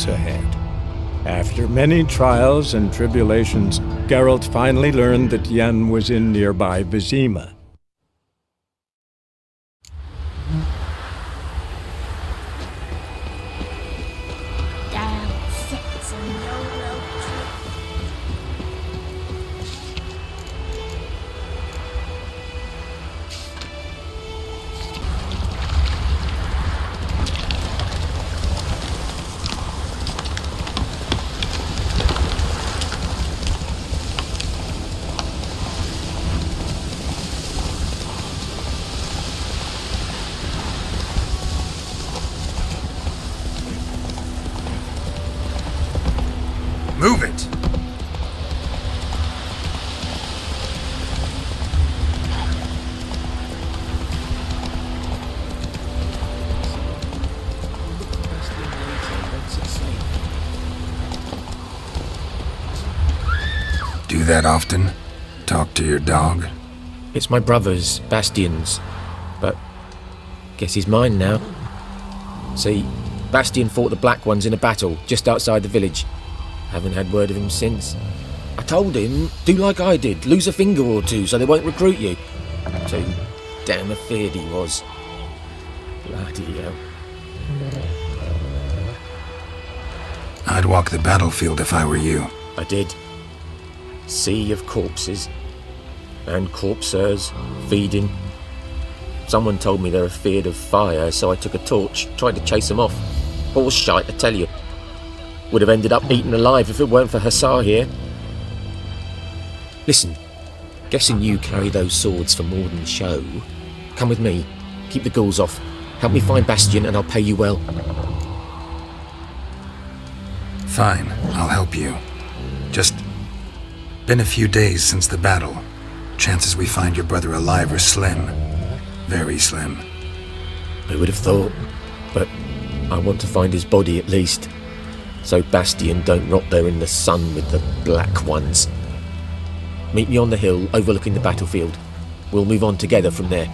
days ahead. After many trials and tribulations, Geralt finally learned that Yen was in nearby Vizima. Move it! Do that often? Talk to your dog? It's my brother's, Bastian's, but guess he's mine now. See, Bastian fought the Black Ones in a battle just outside the village. Haven't had word of him since. I told him, do like I did, lose a finger or two so they won't recruit you. Too damn afeard he was. Bloody hell. I'd walk the battlefield if I were you. I did. Sea of corpses. And corpsers, feeding. Someone told me they're afeard of fire, so I took a torch, tried to chase them off. Horse shite, I tell you. Would have ended up eaten alive if it weren't for Hussar here. Listen, guessing you carry those swords for more than show. Come with me, keep the ghouls off. Help me find Bastian and I'll pay you well. Fine, I'll help you. Just been a few days since the battle. Chances we find your brother alive are slim. Very slim. I would have thought, but I want to find his body at least. So Bastian don't rot there in the sun with the Black Ones. Meet me on the hill overlooking the battlefield. We'll move on together from there.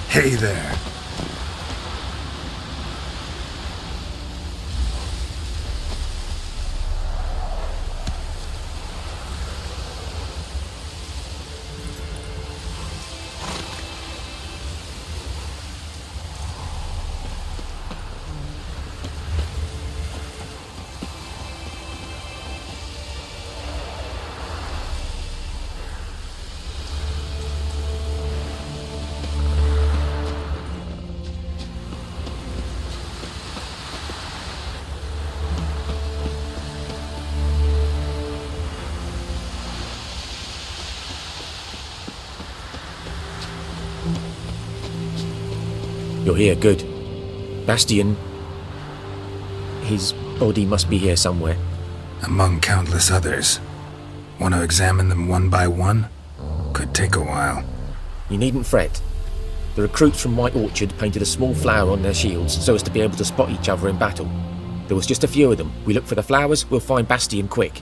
Hey there. You're here, good. Bastian, his body must be here somewhere. Among countless others. Want to examine them one by one? Could take a while. You needn't fret. The recruits from White Orchard painted a small flower on their shields so as to be able to spot each other in battle. There was just a few of them. We look for the flowers, we'll find Bastian quick.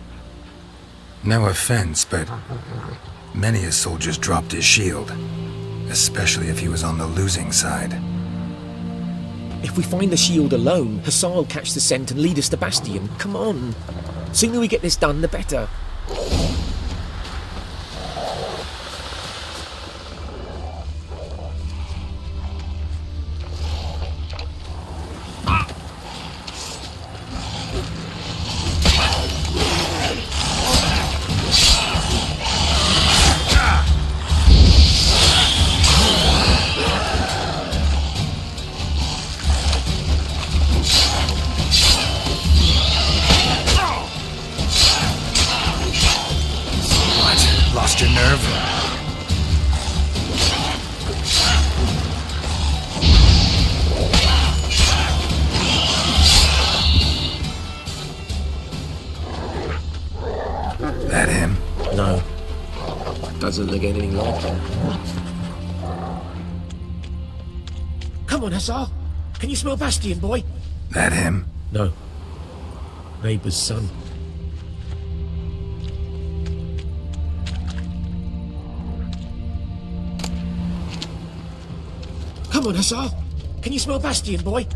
No offense, but many a soldier's dropped his shield. Especially if he was on the losing side. If we find the shield alone, Hussar will catch the scent and lead us to Bastian. Come on. Sooner we get this done, the better. doesn't look anything like it. Come on, Hussar. Can you smell Bastion, boy? That him? No. Neighbour's son. Come on, Hussar. Can you smell Bastion, boy?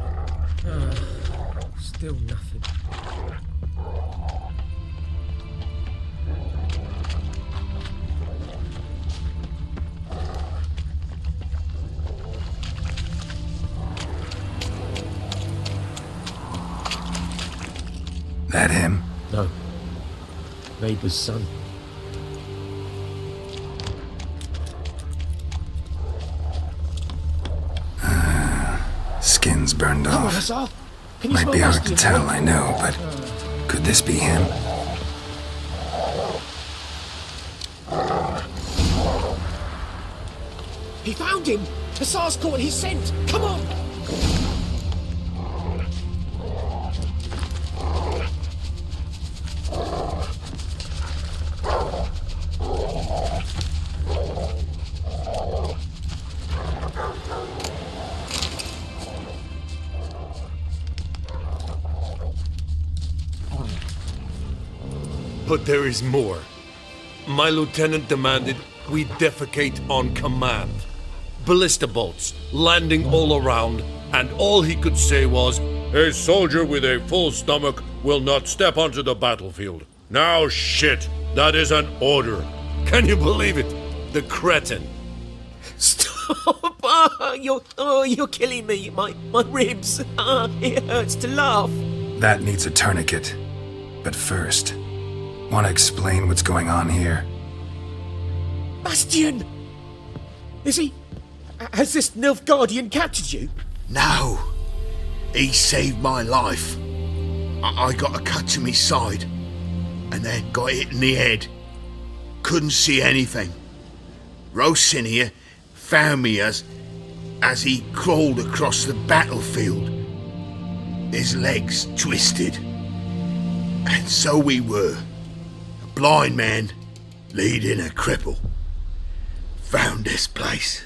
Still nothing. That him? No. Neighbour's son. Skin's burned Come on, off. Hussar. Can you Might smell be hard to Bastion, tell, boy? I know, but could this be him? He found him! Hussar's caught his scent! Come on! But there is more. My lieutenant demanded we defecate on command. Ballista bolts landing all around, and all he could say was, "A soldier with a full stomach will not step onto the battlefield." Now shit, that is an order. Can you believe it? The cretin. Stop! You're killing me. My ribs. It hurts to laugh. That needs a tourniquet. But first, want to explain what's going on here? Bastion! Is he... Has this Nilfgaardian captured you? No. He saved my life. I got a cut to my side, and then got hit in the head. Couldn't see anything. Rosin here found me as he crawled across the battlefield. His legs twisted. And so we were. A blind man leading a cripple. Found this place.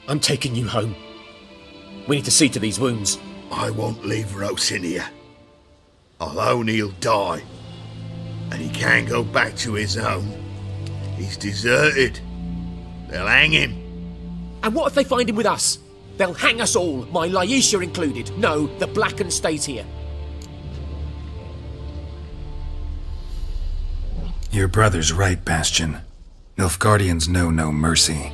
I'm taking you home. We need to see to these wounds. I won't leave Rosin here. Alone he'll die. And he can't go back to his home. He's deserted. They'll hang him. And what if they find him with us? They'll hang us all, my Laisha included. No, the Blacken stays here. Your brother's right, Bastion. Nilfgaardians know no mercy.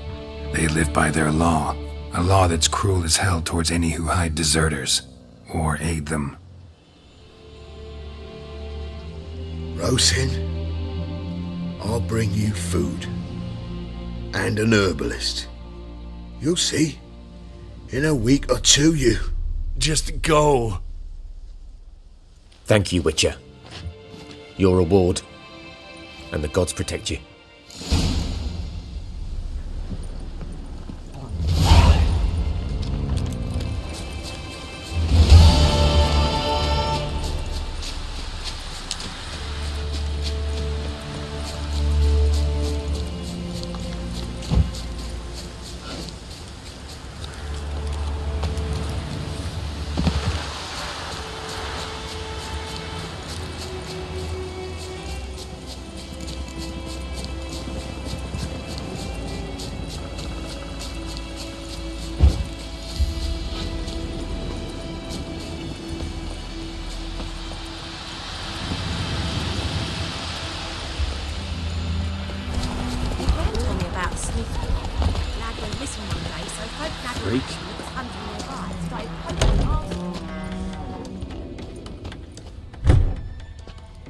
They live by their law, a law that's cruel as hell towards any who hide deserters, or aid them. Rosin, I'll bring you food. And an herbalist. You'll see. In a week or two, you... Just go. Thank you, Witcher. Your reward. And the gods protect you.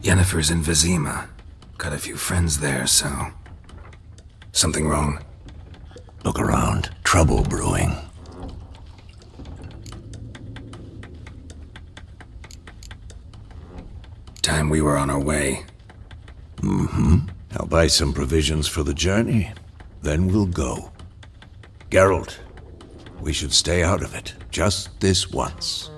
Yennefer's in Vizima. Got a few friends there, so... Something wrong? Look around. Trouble brewing. Time we were on our way. I'll buy some provisions for the journey. Then we'll go. Geralt, we should stay out of it. Just this once.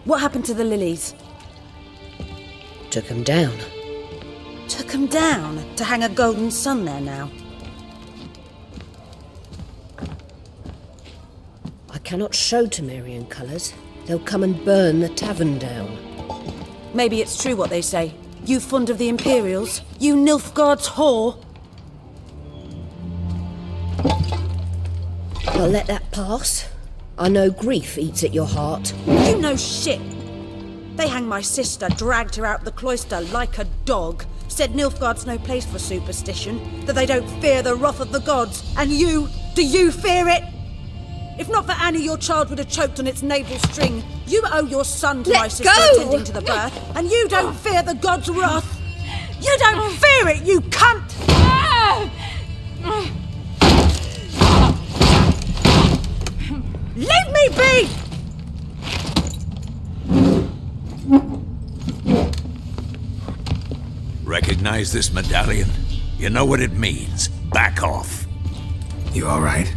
What happened to the lilies? Took 'em down. Took 'em down to hang a golden sun there now. I cannot show Temerian colours. They'll come and burn the tavern down. Maybe it's true what they say. You fond of the Imperials? You Nilfgaard's whore? I'll let that pass. I know grief eats at your heart. You know shit! They hanged my sister, dragged her out the cloister like a dog, said Nilfgaard's no place for superstition, that they don't fear the wrath of the gods. And you, do you fear it? If not for Annie, your child would have choked on its navel string. You owe your son to my sister attending to the birth, and you don't fear the gods' wrath. You don't fear it, you cunt! Leave me be! Recognize this medallion? You know what it means. Back off. You all right?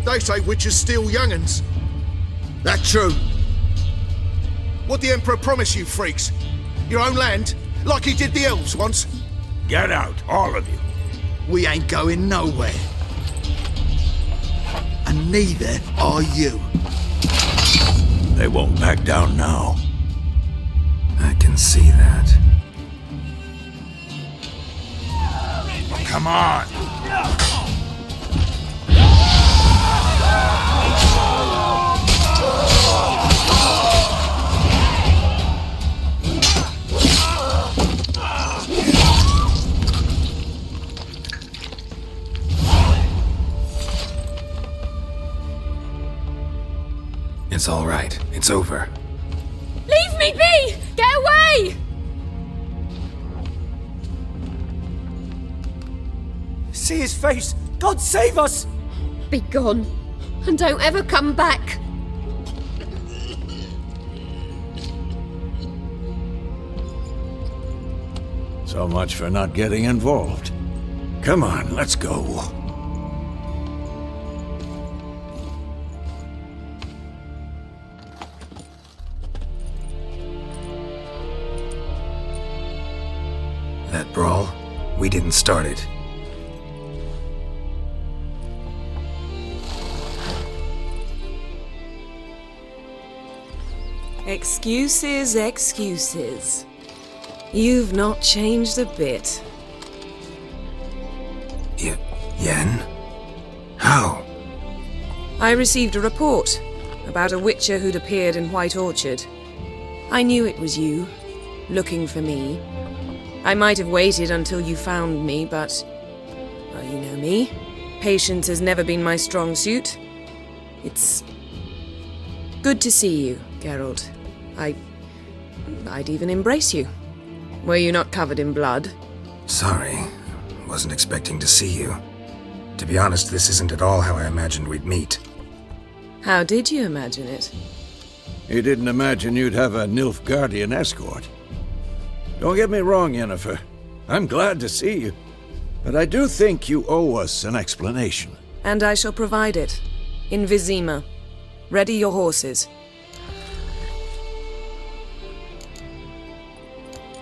They say witches steal young'uns. That true? What the Emperor promise you, freaks? Your own land? Like he did the elves once? Get out, all of you. We ain't going nowhere. And neither are you. They won't back down now. I can see that. Come on! It's all right. It's over. Leave me be! Get away! See his face! God save us! Be gone, and don't ever come back. So much for not getting involved. Come on, let's go. That brawl, we didn't start it. Excuses, excuses. You've not changed a bit. Yen? How? I received a report about a witcher who'd appeared in White Orchard. I knew it was you, looking for me. I might have waited until you found me, but... well, you know me. Patience has never been my strong suit. It's... good to see you, Geralt. I'd even embrace you. Were you not covered in blood? Sorry. Wasn't expecting to see you. To be honest, this isn't at all how I imagined we'd meet. How did you imagine it? You didn't imagine you'd have a Nilfgaardian escort. Don't get me wrong, Yennefer. I'm glad to see you. But I do think you owe us an explanation. And I shall provide it. In Vizima. Ready your horses.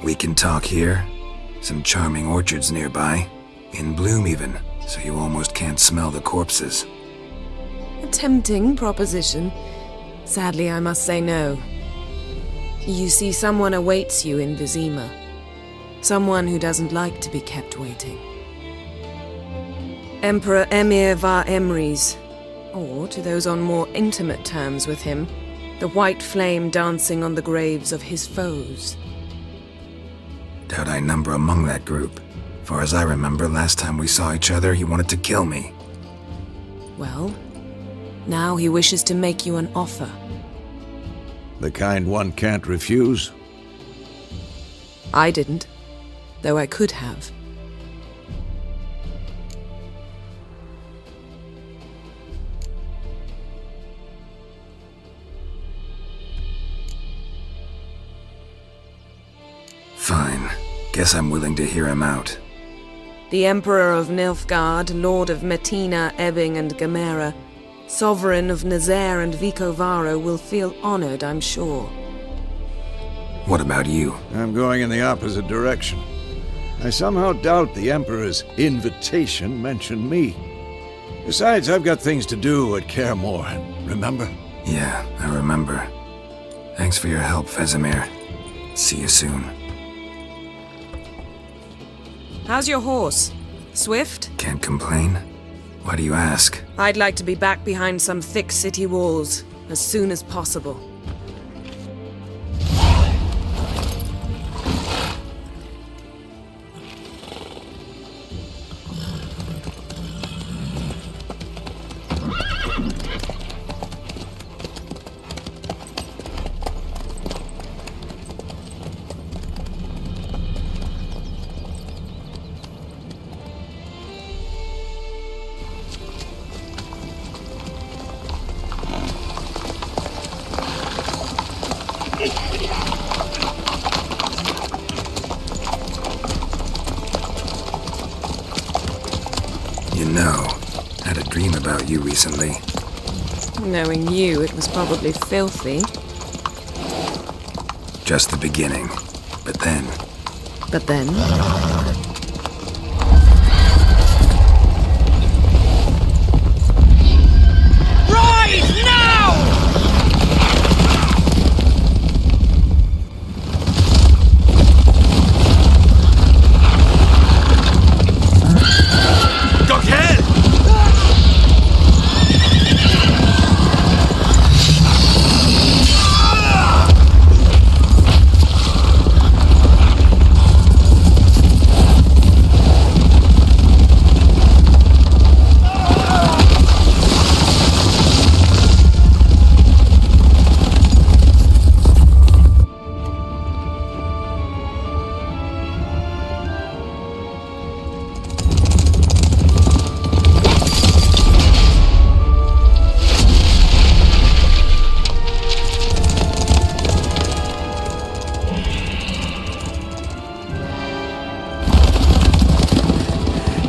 We can talk here. Some charming orchards nearby. In bloom even, so you almost can't smell the corpses. A tempting proposition. Sadly, I must say no. You see, someone awaits you in Vizima. Someone who doesn't like to be kept waiting. Emperor Emir var Emrys, or to those on more intimate terms with him, the white flame dancing on the graves of his foes. Doubt I number among that group. Far as I remember, last time we saw each other, he wanted to kill me. Well, now he wishes to make you an offer. The kind one can't refuse? I didn't, though I could have. Fine. Guess I'm willing to hear him out. The Emperor of Nilfgaard, Lord of Metina, Ebbing, and Gamera, Sovereign of Nazaire and Vicovaro will feel honored, I'm sure. What about you? I'm going in the opposite direction. I somehow doubt the Emperor's invitation mentioned me. Besides, I've got things to do at Kaer Morhen, remember? Yeah, I remember. Thanks for your help, Vesemir. See you soon. How's your horse? Swift? Can't complain. Why do you ask? I'd like to be back behind some thick city walls as soon as possible. You know, had a dream about you recently. Knowing you, it was probably filthy. Just the beginning. But then... But then? Rise now!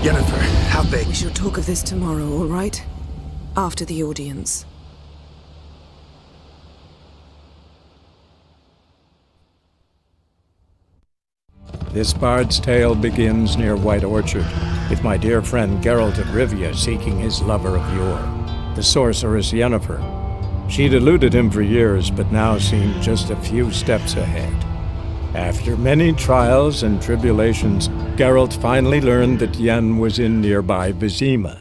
Yennefer, how big? We shall talk of this tomorrow, all right? After the audience. This bard's tale begins near White Orchard, with my dear friend Geralt of Rivia seeking his lover of yore, the sorceress Yennefer. She'd eluded him for years, but now seemed just a few steps ahead. After many trials and tribulations, Geralt finally learned that Yen was in nearby Vizima.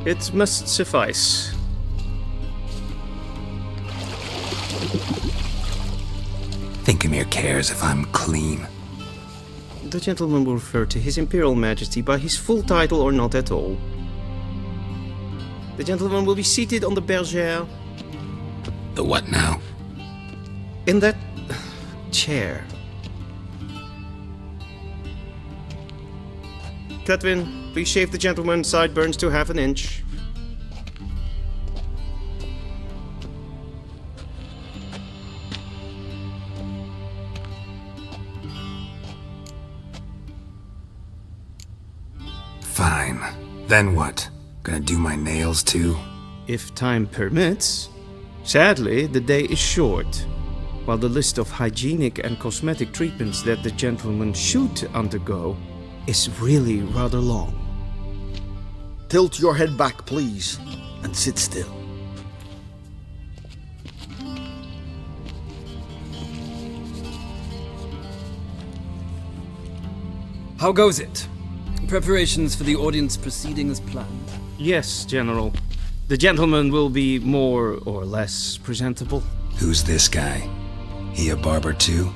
It must suffice. Thinkemere cares if I'm clean. The gentleman will refer to His Imperial Majesty by his full title or not at all. The gentleman will be seated on the bergère. The what now? In that chair. Cletwin, please shave the gentleman's sideburns to half an inch. Fine. Then what? Gonna do my nails too? If time permits. Sadly, the day is short, while the list of hygienic and cosmetic treatments that the gentleman should undergo is really rather long. Tilt your head back, please, and sit still. How goes it? Preparations for the audience proceeding as planned? Yes, General. The gentleman will be more or less presentable. Who's this guy? He a barber too?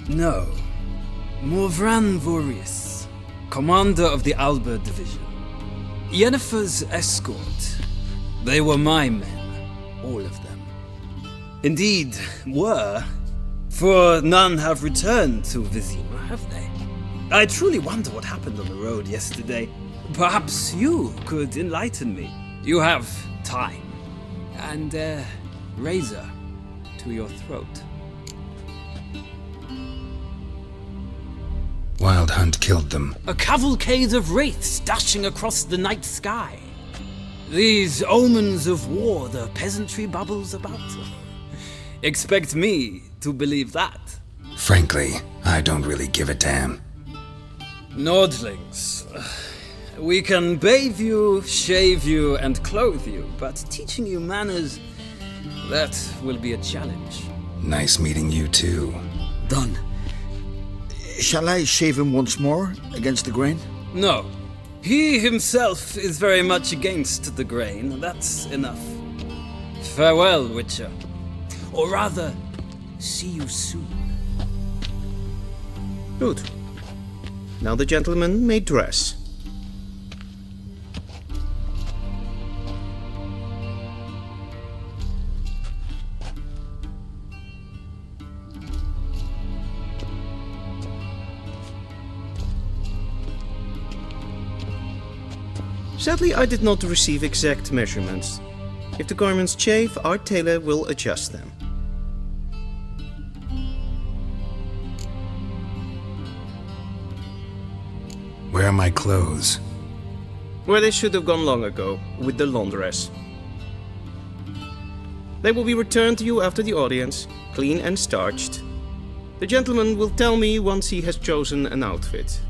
No. Morvran Vorius, commander of the Alba Division. Yennefer's escort. They were my men, all of them. Indeed, were, for none have returned to Vizima, have they? I truly wonder what happened on the road yesterday. Perhaps you could enlighten me. You have time, and a razor to your throat. Wild Hunt killed them. A cavalcade of wraiths dashing across the night sky. These omens of war the peasantry bubbles about. Expect me to believe that. Frankly, I don't really give a damn. Nordlings. We can bathe you, shave you, and clothe you, but teaching you manners, that will be a challenge. Nice meeting you too. Done. Shall I shave him once more against the grain? No. He himself is very much against the grain. That's enough. Farewell, Witcher. Or rather, see you soon. Good. Now the gentleman may dress. Sadly, I did not receive exact measurements. If the garments chafe, our tailor will adjust them. Where are my clothes? Where they should have gone long ago, with the laundress. They will be returned to you after the audience, clean and starched. The gentleman will tell me once he has chosen an outfit.